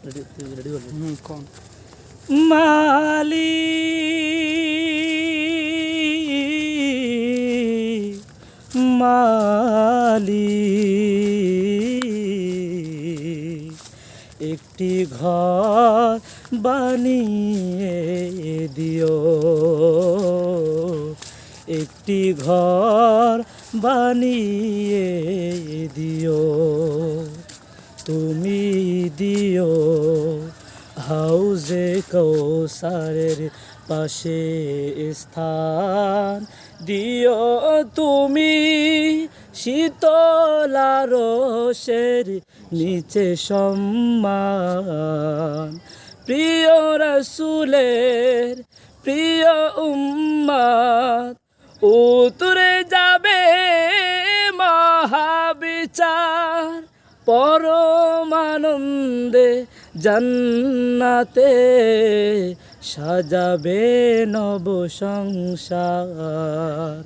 Ready করবি? কোন মালি মালি একটি ঘর বানিয়ে দিও, একটি ঘর বানিয়ে দিও, তুমি দিও হাউজে কৌসারের পাশে স্থান, দিও তুমি শীতলা রোষের নিচে সম্মান, প্রিয় রাসূলের প্রিয় উম্মত উতরে যাবে মহাবিচার, পরমানন্দে জান্নাতে সাজাবে নব সংসার।